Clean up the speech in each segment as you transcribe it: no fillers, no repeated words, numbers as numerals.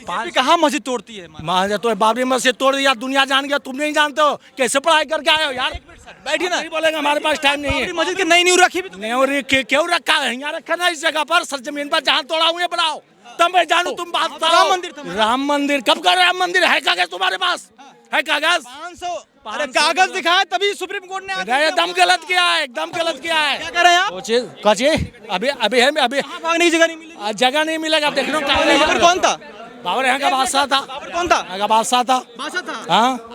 कहाँ मस्जिद तोड़ती है? महाराज तो बाबरी मस्जिद तोड़ दिया, दुनिया जान गया, तुम नहीं जानते हो? कैसे पढ़ाई करके आए हो यार? बैठिए ना। नहीं बोलेंगे, हमारे पास टाइम नहीं है। बाबरी मस्जिद की नई नींव रखी भी तो नहीं, और क्यों रखा है? यहाँ रखा ना इस जगह पर, सरजमीन पर जहाँ तोड़ा हुए बनाओ, तब मैं जानू। तुम बात करो। राम मंदिर था। राम मंदिर कब का राम मंदिर है? कागज तुम्हारे पास है? कागज 500 अरे कागज दिखाए तभी सुप्रीम कोर्ट ने एकदम गलत किया है, एकदम गलत किया है। क्या कर रहे हैं आप? कौची अभी अभी है, अभी भागने की जगह नहीं मिली। जगह नहीं मिलेगा। आप देख लो बाबर कौन था? बाबर यहाँ का बादशाह था। बाबर कौन था? यहाँ का बादशाह था। बादशाह था। हाँ,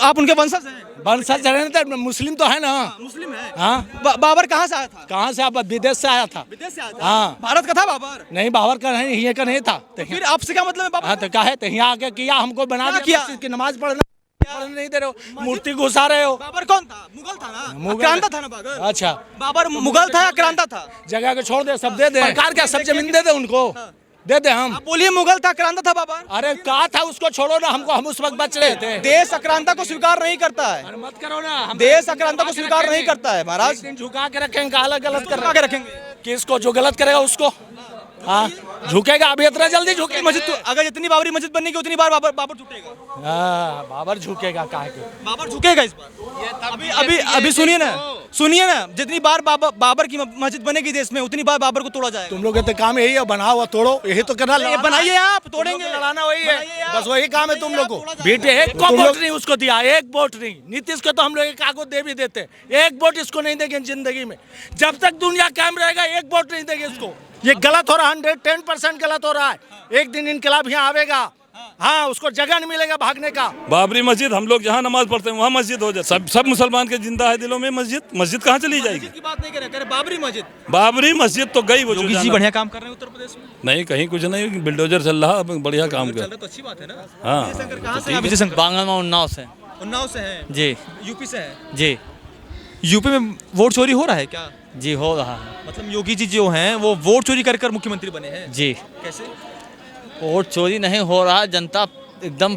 आप उनके वंशज हैं? वंशज तो मुस्लिम तो है ना। मुस्लिम है। हाँ, बाबर कहाँ से आया था? कहाँ से? आप विदेश से आया था। विदेश से आया था? हाँ। भारत का था बाबर? नहीं, बाबर का नहीं, ये का नहीं था। फिर आपसे क्या मतलब है बाबर? हाँ, तो क्या है? तो यहाँ आके किया, हमको बना क्या दिया किया? मस्जिद की नमाज पढ़ने नहीं दे रहे हो, मूर्ति घुसा रहे हो। बाबर कौन था? मुगल था ना? मुगल। क्रांता था ना बाबर? अच्छा, बाबर मुगल था या क्रांता था? जगह को छोड़ दे, सब दे दे। सरकार क्या सब जमीन दे दे उनको? दे दे हम। आप बोलिए मुगल था, क्रांता था बाबर? अरे कहा था उसको छोड़ो ना, हमको, हम उस वक्त बच रहे थे। देश अक्रांता को स्वीकार नहीं करता है। अरे मत करो ना, हम देश अक्रांता को स्वीकार नहीं करता है महाराज। एक दिन झुका के रखेंगे, अलग गलत कर झुका के रखेंगे किसको? जो गलत करेगा उसको। हाँ, झुकेगा अभी, इतना जल्दी झुकेगा? मस्जिद तो अगर जितनी बाबरी मस्जिद बनेगी उतनी बार बाबर झुकेगा। हाँ, बाबर झुकेगा काहे के? बाबर झुकेगा इस बार। अभी सुनिए ना, जितनी बार बाबर की मस्जिद बनेगी देश में उतनी बार बाबर को तोड़ा जाएगा। तुम लोग के तो काम यही है, बनाओ और तोड़ो, यही तो करना। ये बनाइए आप, तोड़ेंगे। लड़ाना वही है, बनाइए आप। बस वही काम है तुम लोग को। तोड़ा बेटे एक को वोट नहीं उसको दिया, एक वोट नहीं। नीतीश को तो हम लोग एक कागज दे भी देते, एक वोट इसको नहीं देंगे जिंदगी में। जब तक दुनिया कायम रहेगा एक वोट नहीं देंगे इसको। ये गलत हो रहा है, 110% गलत हो रहा है। एक दिन इनकलाब यहाँ आवेगा, हाँ, उसको जगह नहीं मिलेगा भागने का। बाबरी मस्जिद हम लोग जहाँ नमाज पढ़ते हैं वहाँ मस्जिद हो जाए। सब मुसलमान के जिंदा है दिलों में मस्जिद कहाँ चली जाएगी? की बात नहीं करे बाबरी मस्जिद। बाबरी मस्जिद तो गई वो। योगी जी बढ़िया काम कर रहे हैं उत्तर प्रदेश में। नहीं, कहीं कुछ नहीं, बिल्डोजर चल रहा, बढ़िया काम कर। तो अच्छी बात है ना। हाँ, कहाँ से? विजय शंकर बांगल में उन्नाव से है जी। यूपी से है जी। यूपी में वोट चोरी हो रहा है क्या? जी हो रहा है। मतलब योगी जी जो हैं वो वोट चोरी कर मुख्यमंत्री बने हैं? जी। कैसे? वोट चोरी नहीं हो रहा, जनता एकदम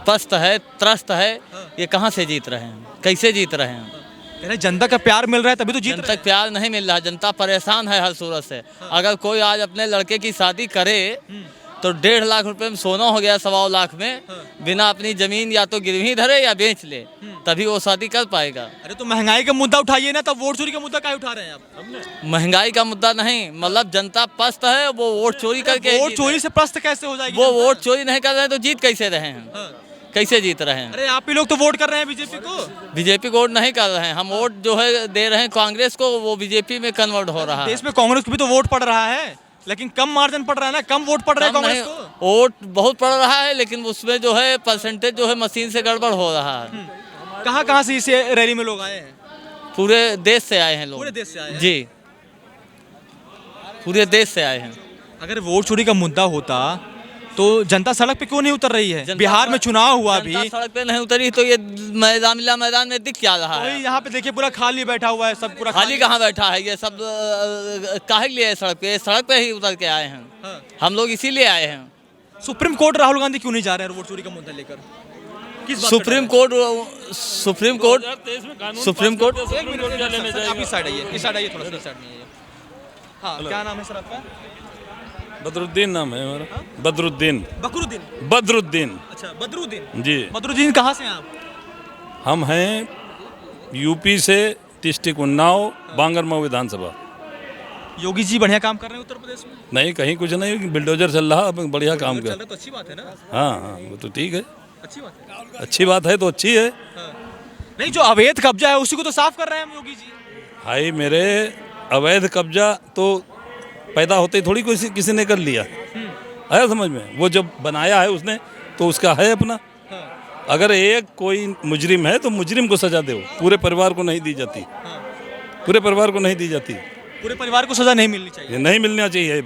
पस्त है, त्रस्त है। ये कहाँ से जीत रहे हैं, कैसे जीत रहे हैं? कह रहे जनता का प्यार मिल रहा है तभी तो जीत जनता प्यार नहीं मिल रहा, जनता परेशान है हर सूरत से। अगर कोई आज अपने लड़के की शादी करे तो 1.5 लाख रुपए में सोना हो गया, 1.25 लाख में, बिना अपनी जमीन या तो गिरवी धरे या बेच ले, तभी वो शादी कर पाएगा। अरे तो महंगाई का मुद्दा उठाइए ना, तब वोट चोरी का मुद्दा काहे उठा रहे हैं आप? महंगाई का मुद्दा नहीं, मतलब जनता पस्त है, वो वोट चोरी करके। वोट चोरी से प्रस्त कैसे हो जाएगी? वो वोट चोरी नहीं कर रहे हैं तो जीत कैसे रहे हैं? कैसे जीत रहे हैं? अरे आप ही लोग तो वोट कर रहे हैं बीजेपी को। बीजेपी को वोट नहीं कर रहे हैं हम, वोट जो है दे रहे हैं कांग्रेस को, वो बीजेपी में कन्वर्ट हो रहा है। देश में कांग्रेस को भी तो वोट पड़ रहा है, लेकिन कम मार्जिन पड़ रहा है ना, कम वोट पड़ रहा है कांग्रेस को। वोट बहुत पड़ रहा है, लेकिन उसमें जो है परसेंटेज जो है मशीन से गड़बड़ हो रहा है। कहाँ से इस रैली में लोग आए हैं? पूरे देश से आए हैं लोग। पूरे देश से आए हैं? जी, पूरे देश से आए हैं। अगर वोट चोरी का मुद्दा होता तो जनता सड़क पे क्यों नहीं उतर रही है? बिहार में चुनाव हुआ भी, सड़क पे नहीं उतरी तो ये मैदान में दिख क्या रहा है? यहाँ पे देखिए पूरा खाली बैठा हुआ है, सब पूरा खाली कहाँ बैठा है? ये सब काहे के लिए सड़क पे ही उतर के आए हैं। हम लोग इसीलिए आए हैं। सुप्रीम कोर्ट राहुल गांधी क्यों नहीं जा रहे हैं वोट चोरी का मुद्दा लेकर? सुप्रीम कोर्ट आप इस साइड आइए, थोड़ा सा इस साइड में आइए। हाँ, क्या नाम है सर आपका? बदरुद्दीन नाम है हमारा। बदरुद्दीन। अच्छा, बदरुद्दीन जी। बदरुद्दीन कहाँ से हैं आप? हम हैं यूपी से, डिस्ट्रिक्ट उन्नाव, बांगरमऊ विधानसभा। योगी जी बढ़िया काम कर रहे हैं उत्तर प्रदेश में? नहीं, कहीं कुछ नहीं, बिल्डोजर चल रहा, बढ़िया काम चल रहा कर। तो अच्छी बात है ना। हाँ, वो तो ठीक है, अच्छी बात है। अच्छी बात है तो अच्छी है। नहीं, जो अवैध कब्जा है उसी को तो साफ कर रहे हैं हम योगी जी। भाई मेरे, अवैध कब्जा तो पैदा होते ही थोड़ी किसी ने कर लिया है, समझ में? वो जब बनाया है उसने तो उसका है अपना। अगर एक कोई मुजरिम है तो मुजरिम को सजा दो, पूरे परिवार को नहीं दी जाती। पूरे परिवार को नहीं दी जाती। पूरे परिवार को सजा नहीं मिलनी चाहिए। ये नहीं मिलना चाहिए।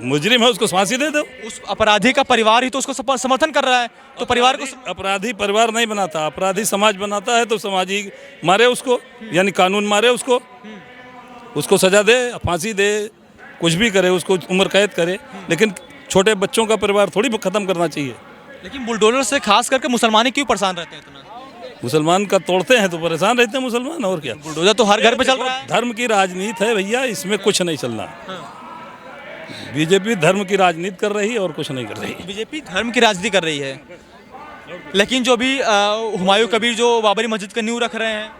मुजरिम है उसको फांसी दे दो। उस अपराधी का परिवार ही तो उसको समर्थन कर रहा है, तो परिवार को अपराधी परिवार नहीं बनाता, अपराधी समाज बनाता है। तो समाज ही मारे उसको, यानी कानून मारे उसको सजा दे, फांसी दे, कुछ भी करे, उसको उम्र कैद करे, लेकिन छोटे बच्चों का परिवार थोड़ी खत्म करना चाहिए। लेकिन बुलडोजर से खास करके मुसलमान क्यों परेशान रहते हैं इतना? मुसलमान का तोड़ते हैं तो परेशान रहते हैं मुसलमान, और क्या? बुलडोजर तो हर घर पे चल रहा है। धर्म की राजनीति है भैया, इसमें कुछ नहीं चलना। बीजेपी धर्म की राजनीति कर रही है और कुछ नहीं कर रही। बीजेपी धर्म की राजनीति कर रही है, लेकिन जो भी हुमायूं कबीर जो बाबरी मस्जिद का नींव रख रहे हैं,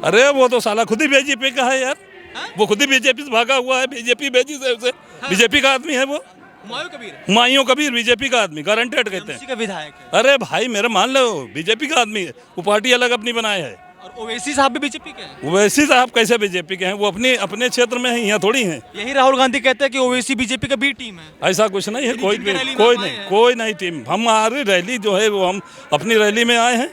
अरे वो तो साला खुद ही बीजेपी का है यार, वो खुद ही बीजेपी से भागा हुआ है, बीजेपी भेजी से उसे, बीजेपी का आदमी है वो। हुमायूं कबीर बीजेपी का आदमी, गारंटेड कहते हैं। का विधायक है। अरे भाई मेरा मान लो, बीजेपी का आदमी है, वो पार्टी अलग अपनी बनाए है। और ओवैसी साहब भी बीजेपी के हैं। ओवैसी साहब कैसे बीजेपी के हैं, वो अपने अपने क्षेत्र में है, यहाँ थोड़ी हैं। यही राहुल गांधी कहते हैं कि ओवैसी बीजेपी का बी टीम है। ऐसा कुछ नहीं है, कोई जिनकी रैली में कोई हम आए नहीं, हैं। कोई नहीं टीम। हमारी रैली जो है वो हम अपनी रैली में आए हैं।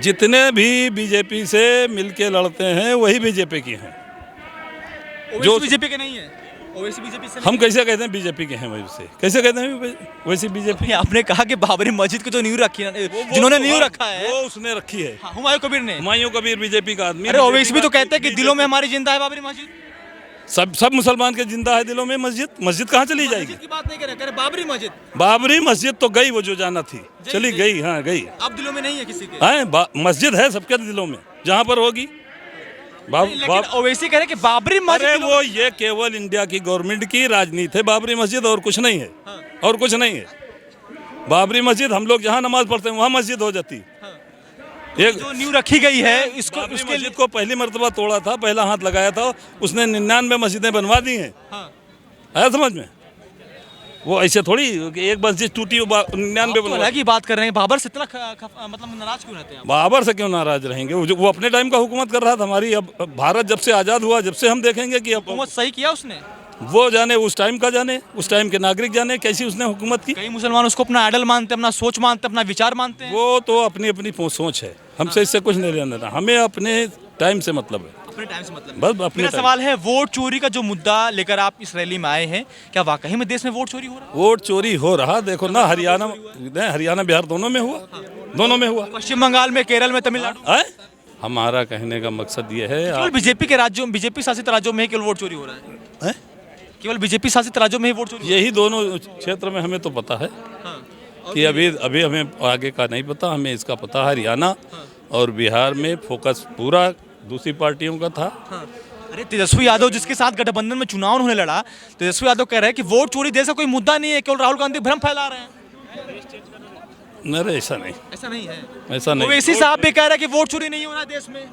जितने भी बीजेपी से मिलके लड़ते हैं वही बीजेपी की हैं। जो बीजेपी के नहीं है, ओवैसी बीजेपी से हम कैसे कहते हैं बीजेपी के हैं, वैसे कैसे कहते हैं वैसी बीजेपी। नहीं। आपने कहा कि बाबरी मस्जिद को जो नींव रखी है, जिन्होंने नींव रखा है, वो उसने रखी है, हाँ, हुमायूं कबीर ने। हुमायूं कबीर बीजेपी का आदमी। अरे ओवैसी भी तो कहते हैं कि दिलों में हमारी जिंदा है बाबरी मस्जिद। सब मुसलमान के जिंदा है दिलों में मस्जिद। मस्जिद कहाँ चली जाएगी? मस्जिद की बात नहीं कर रहे, बाबरी मस्जिद। बाबरी मस्जिद तो गई, वो जो जाना थी चली गई, हाँ गई। अब दिलों में नहीं है किसी के। मस्जिद है सबके दिलों में, जहाँ पर होगी। लेकिन ओवैसी कह रहे कि बाबरी मस्जिद। अरे वो ये केवल इंडिया की गवर्नमेंट की राजनीति है, बाबरी मस्जिद और कुछ नहीं है। और कुछ नहीं है। बाबरी मस्जिद हम लोग जहाँ नमाज पढ़ते हैं वहाँ मस्जिद हो जाती। एक जो नींव रखी गई है इसको, बाबरी उसके मस्जिद को पहली मर्तबा तोड़ा था, पहला हाथ लगाया था, उसने 99 मस्जिदें बनवा दी हैं। है समझ में? वो ऐसे थोड़ी कि एक मस्जिद टूटी 99 बनवा। अलग ही बात कर रहे हैं। बाबर से इतना मतलब नाराज क्यों रहते हैं? बाबर से क्यों नाराज रहेंगे? वो अपने टाइम का हुकूमत कर रहा था हमारी। अब भारत जब से आज़ाद हुआ, जब से हम देखेंगे कि अब हुकूमत सही किया उसने। वो जाने, उस टाइम का जाने, उस टाइम के नागरिक जाने कैसी उसने हुकूमत की। कई मुसलमान उसको अपना आइडल मानते हैं, अपना सोच मानते हैं, अपना विचार मानते हैं। वो तो अपनी अपनी सोच है, हमसे इससे कुछ नहीं लेना देना। हमें अपने टाइम से मतलब है, अपने टाइम से मतलब। बस अपने मेरा टाइम। सवाल है, वोट चोरी का जो मुद्दा लेकर आप इस रैली में आए हैं, क्या वाकई में देश में वोट चोरी हो रहा है? वोट चोरी हो रहा, देखो ना, हरियाणा बिहार दोनों में हुआ, दोनों में हुआ। पश्चिम बंगाल में, केरल में, तमिलनाडु। है? हमारा कहने का मकसद ये है, केवल बीजेपी के राज्यों, बीजेपी शासित राज्यों में ही केवल वोट चोरी हो रहा है। केवल बीजेपी शासित राज्यों में ही वोट चोरी। यही दोनों क्षेत्र में हमें तो पता है कि अभी हमें आगे का नहीं पता। हमें इसका पता है हरियाणा और बिहार में फोकस पूरा दूसरी पार्टियों का था। अरे तेजस्वी यादव जिसके साथ गठबंधन में चुनाव उन्होंने लड़ा, तेजस्वी यादव कह रहे हैं कि वोट चोरी देश का कोई मुद्दा नहीं है, केवल राहुल गांधी भ्रम फैला रहे हैं। अरे ऐसा नहीं, ऐसा नहीं है। ऐसा नहीं। ओवैसी साहब भी कह रहे हैं कि वोट चोरी नहीं हो रहा है देश में।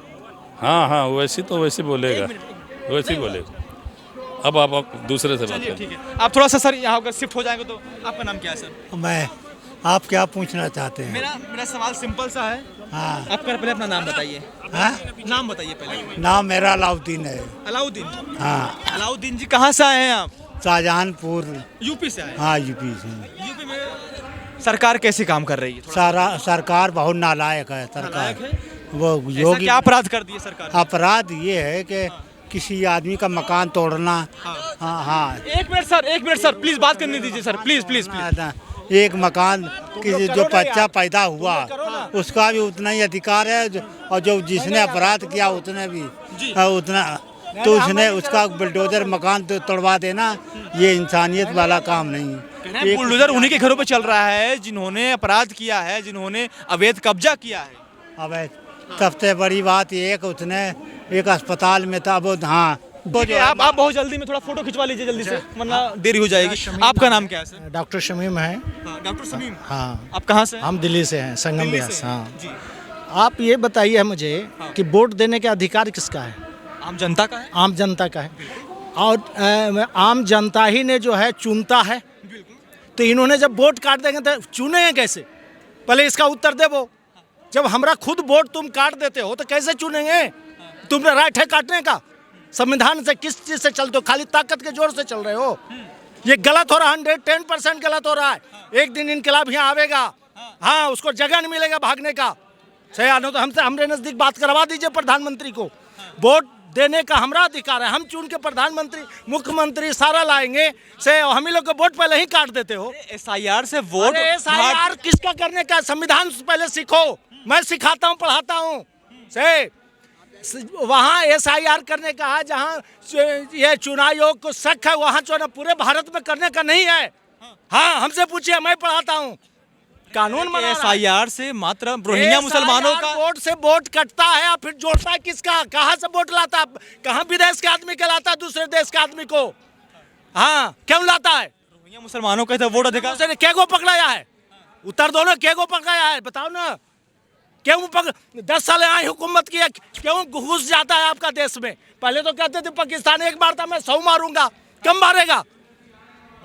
हाँ वैसे तो वैसे बोलेगा, वैसे ही बोलेगा। अब आप दूसरे से बात चलिए करें। ठीक है। आप थोड़ा सा सर यहाँ अगर शिफ्ट हो जाएंगे तो। आपका नाम क्या है सर? मैं, आप क्या पूछना चाहते हैं? मेरा सवाल सिंपल सा है। हाँ। आप पहले अपना नाम बताइए। हाँ? नाम बताइए पहले। नाम मेरा अलाउद्दीन है। अलाउद्दीन। हाँ। अलाउद्दीन जी कहाँ से आए हैं आप? शाहजहानपुर। यूपी से आए हैं। हाँ यूपी से। यूपी में सरकार कैसे काम कर रही है? सारा सरकार बहुत नालायक है नालायक सरकार। है? वो ऐसा योगी क्या अपराध कर दिए सरकार ने? अपराध ये है कि किसी आदमी का मकान तोड़ना। हाँ हाँ। एक मिनट सर प्लीज बात करने दीजिए सर, प्लीज। एक मकान किसी जो बच्चा पैदा हुआ उसका भी उतना ही अधिकार है, और जो जिसने अपराध किया उतने भी उतना, तो उसने उसका बुलडोजर मकान तो तोड़वा देना, ये इंसानियत वाला काम नहीं। बुलडोजर उन्हीं के घरों पे चल रहा है जिन्होंने अपराध किया है, जिन्होंने अवैध कब्जा किया है। अब सबसे बड़ी बात ये कि उसने एक अस्पताल में था। वो हाँ, ठीक है, आप बहुत जल्दी में थोड़ा फोटो खिंचवा लीजिए जल्दी से, वरना देरी हो जाएगी। आपका नाम क्या है सर? डॉक्टर शमीम है। डॉक्टर समीम। हाँ, आप कहाँ से? हम दिल्ली से हैं, संगम दिल्ली बिहार से? से। हाँ जी। आप ये बताइए मुझे कि वोट देने का अधिकार किसका है? आम जनता का है। आम जनता का है, और आम जनता ही ने जो है चुनता है। तो इन्होंने जब वोट काट देंगे तो चुनेंगे कैसे? पहले इसका उत्तर दे। वो जब हमारा खुद वोट तुम काट देते हो तो कैसे चुनेंगे? तुमने राइट है काटने का? संविधान से किस चीज से चलते हो? खाली ताकत के जोर से चल रहे हो। ये गलत हो रहा है, 110% गलत हो रहा है। एक दिन इनकलाब यहाँ आवेगा, हाँ, उसको जगह नहीं मिलेगा भागने का। सही आनो तो हमसे, हमरे नजदीक बात करवा दीजिए प्रधानमंत्री को। वोट देने का हमारा अधिकार है, हम चुन के प्रधानमंत्री मुख्यमंत्री सारा लाएंगे से, हम ही लोग को वोट पहले ही काट देते हो। SIR से वोट, SIR किसका करने का? संविधान पहले सीखो, मैं सिखाता हूँ, पढ़ाता हूँ। से वहाँ SIR करने का है, जहाँ ये चुनाव आयोग को शक है, वहाँ चुनाव पूरे भारत में करने का नहीं है। हाँ, हमसे पूछिए, मैं पढ़ाता हूँ। कानून बना SIR से मात्र रोहिंग्या मुसलमानों का वोट से वोट कटता है, और फिर जोड़ता है किसका? कहाँ से वोट लाता? कहाँ विदेश के आदमी के लाता दूसरे देश के आदमी को? हाँ क्यों लाता है? रोहिंग्या मुसलमानों का वोट अधिकार उसने क्या को पकड़ाया है? उत्तर दो ना, क्या को पकड़ाया है बताओ ना। क्यों 10 साल यहाँ हुकूमत किया, क्यों घुस जाता है आपका देश में? पहले तो कहते थे पाकिस्तान एक बार था मैं 100 मारूंगा, कम मारेगा?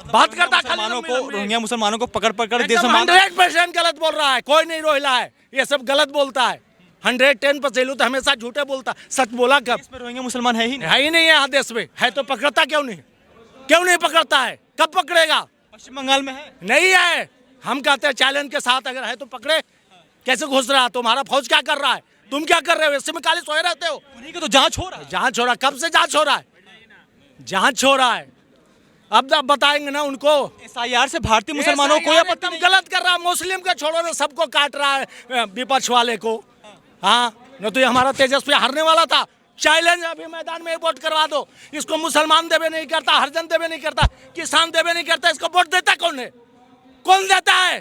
बात करता रोहिंग्या मुसलमानों को पकड़ पकड़ देश में 100% गलत बोल रहा है, कोई नहीं रोहिला है, ये सब गलत बोलता है। 110% तो हमेशा झूठे बोलता, सच बोला कब? इसमें रोहिंग्या मुसलमान है ही नहीं। है ही नहीं है यहाँ देश में, है तो पकड़ता क्यों नहीं? क्यों नहीं पकड़ता है? कब पकड़ेगा? पश्चिम बंगाल में है नहीं है। हम कहते हैं चैलेंज के साथ अगर है तो पकड़े। कैसे घुस रहा? तुम्हारा फौज क्या कर रहा है? तुम क्या कर रहे हो? इससे में काले सोए रहते हो। उन्हीं का तो जांच हो रहा है। जांच हो रहा है, कब से जांच हो रहा है? जांच हो रहा है, अब बताएंगे ना उनको। SIR से भारतीय मुसलमानों को कोई आपत्ति नहीं। गलत कर रहा है, मुस्लिम का छोड़ो ना, सबको काट रहा है विपक्ष वाले को। हाँ न तो ये हमारा तेजस्वी हारने वाला था। चैलेंज अभी मैदान में वोट करवा दो इसको। मुसलमान देवे नहीं करता, हरिजन देवे नहीं करता, किसान देवे नहीं करता, इसको वोट देता कौन है? कौन देता है?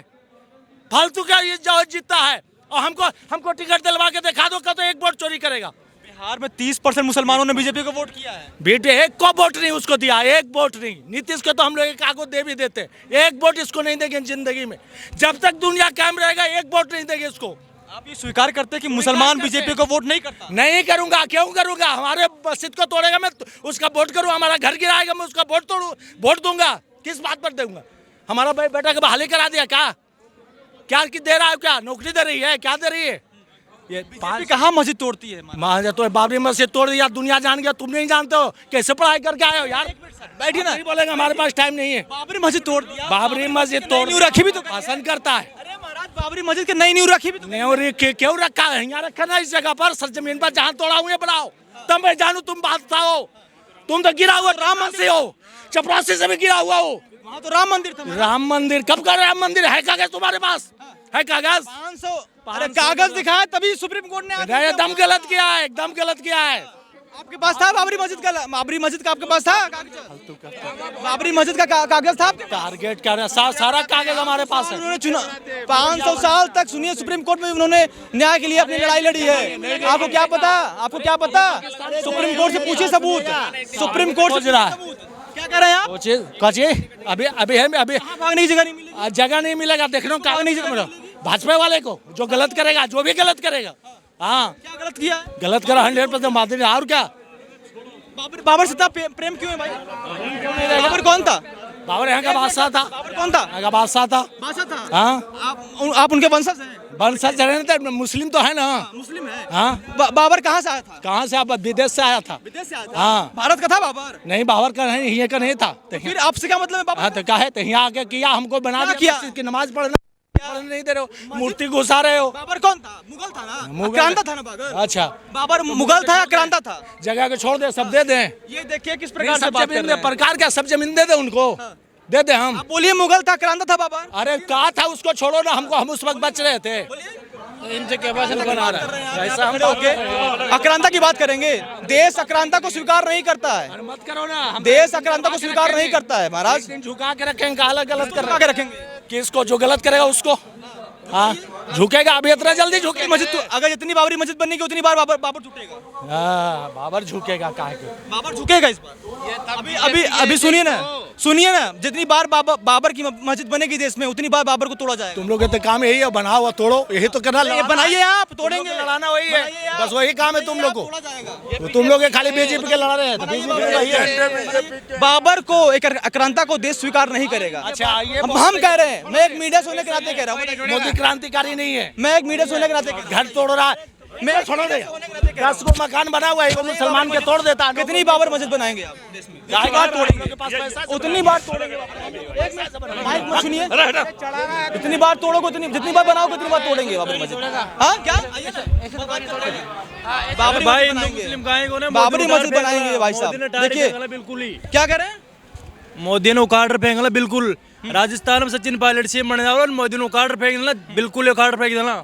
फालतू का ये जो जीतता है। और हमको टिकट दिलवा के दिखा दो का तो एक वोट चोरी करेगा। बिहार में 30% मुसलमानों ने बीजेपी को वोट किया है। बेटे एक को वोट नहीं उसको दिया, एक वोट नहीं। नीतीश को तो हम लोग एक आगो दे भी देते, एक वोट इसको नहीं देंगे जिंदगी में। जब तक दुनिया कायम रहेगा एक वोट नहीं देंगे इसको। आप ये स्वीकार करते हैं कि मुसलमान बीजेपी को वोट नहीं करता? नहीं करूंगा, क्यों करूंगा? हमारे मस्जिद को तोड़ेगा मैं उसका वोट करूँ, हमारा घर गिराएगा मैं उसका वोट तोड़ू, वोट दूंगा? किस बात पर दूंगा? हमारा भाई बेटा के बहाली करा दिया क्या दे रहा है? क्या नौकरी दे रही है? क्या दे रही है? ये बीजेपी कहाँ मस्जिद तोड़ती है? महाराज तो बाबरी मस्जिद तोड़ दिया, दुनिया जान गया, तुम नहीं जानते हो? कैसे पढ़ाई करके आए हो यार? बैठिए ना। नहीं बोलेगा, हमारे पास टाइम नहीं है। बाबरी मस्जिद तोड़ दिया। बाबरी मस्जिद तोड़ नींव रखी भी तो पसंद करता है। अरे महाराज बाबरी मस्जिद के नई नींव रखी भी तो क्यों रखा है? यहाँ रखा ना इस जगह पर, सर जमीन पर जहाँ तोड़ा हुए बनाओ, तब मैं जानू तुम बात हो। तुम तो गिरा हुआ राम मंदिर से हो, चपरासी से भी गिरा हुआ हो। वहाँ तो राम मंदिर था। राम मंदिर कब का? राम मंदिर है कागज तुम्हारे पास? है कागज? 500 अरे कागज दिखाया तभी सुप्रीम कोर्ट ने एकदम गलत किया है, एकदम गलत किया है। आपके पास था बाबरी मस्जिद का आपके पास था बाबरी मस्जिद का कागज था आपके पास? टारगेट कर सारा कागज हमारे पास है। उन्होंने चुना 500 साल तक, सुनिए, सुप्रीम कोर्ट में उन्होंने न्याय के लिए अपनी लड़ाई लड़ी है। आपको क्या पता? सुप्रीम कोर्ट से पूछिए सबूत। सुप्रीम कोर्ट से क्या कर रहे हैं आप? अभी भागने की जगह नहीं मिली। जगह नहीं मिलेगा, देखना कागज नहीं जगह भाजपा वाले को जो गलत करेगा, जो भी गलत करेगा। हाँ क्या गलत किया? गलत करा 100% बात। और क्या बाबर से इतना प्रेम क्यों है भाई? बाबर कौन था? बाबर यहाँ का बादशाह था। बाबर कौन था? यहाँ का बादशाह था। हाँ आप उनके वंशज हैं? वंशज रहते, मुस्लिम तो है ना। मुस्लिम है। हाँ बाबर कहाँ से आया था? कहाँ से? आप विदेश से आया था। विदेश से आया था? हाँ भारत का था बाबर? नहीं, बाबर का नहीं, ये का नहीं था। फिर आपसे क्या मतलब है बाबर? हाँ तो क्या है? तो यहाँ आके किया, हमको बना दिया कि नमाज पढ़ने नहीं दे रहे हो, मूर्ति घुसा रहे हो। बाबर कौन था? मुगल था ना? आक्रांता था ना बाबर? अच्छा, बाबर मुगल था, आक्रांता था? जगह को छोड़ दे, सब दे दें। ये देखिए किस प्रकार से बात कर रहे हैं। प्रकार क्या? सब जमीन दे दे उनको, दे दे हम। आप बोलिए मुगल था, आक्रांता था बाबर? अरे कहा था उसको छोड़ो ना, हम उस वक्त बच रहे थे। इनसे क्या बना रहा है? ऐसा हम आक्रांता की बात करेंगे। देश आक्रांता को स्वीकार नहीं करता है। मत करो ना, देश आक्रांता को स्वीकार नहीं करता है महाराज। झुका के रखेंगे, काला गलत झुका के रखेंगे किसको? जो गलत करेगा उसको। हाँ झुकेगा, अभी इतना जल्दी झुके मस्जिद तो अगर जितनी बाबरी मस्जिद बनेगी उतनी बार बाबर झुकेगा। बाबर झुकेगा, काहे के? बाबर झुकेगा इस बार। अभी सुनिए ना, जितनी बार बाबर की मस्जिद बनेगी देश में उतनी बार बाबर को तोड़ा जाएगा। तुम लोग तो काम यही है, बनाओ और तोड़ो, यही तो करना। बनाइए, आप तोड़ेंगे, लड़ाना वही है, बस वही काम है तुम लोग को। तुम लोग खाली बीजेपी के लड़ा रहे हैं। बाबर को, एक आक्रांता को देश स्वीकार नहीं करेगा। अच्छा हम कह रहे हैं, मैं एक मीडिया से होने के नाते कह रहा हूँ। मोदी क्रांतिकारी नहीं है। मैं एक मीडिया से होने के नाते घर तोड़ रहा है। मैं छोड़ो नहीं, 10 को मकान बना हुआ है, मुसलमान के तोड़ देता है। कितनी बाबर मस्जिद बनाएंगे आप देश में? कितनी बार तोड़ेंगे? उतनी बार तोड़ेंगे। माइक मत सुनिए। जितनी बार तोड़ोगे जितनी बार बनाओगे उतनी बार तोड़ेंगे बाबर मस्जिद। हाँ क्या? बाबरी भाई बाबरी मस्जिद बनाएंगे भाई साहब। देखिए बिल्कुल ही क्या कह रहे हैं? मोदी ने उखाड़ फेंकला बिल्कुल। राजस्थान में सचिन पायलट सीएम बने जाओ, मोदी ने उखाड़ फेंक देना बिल्कुल, उखाड़ फेंक देना।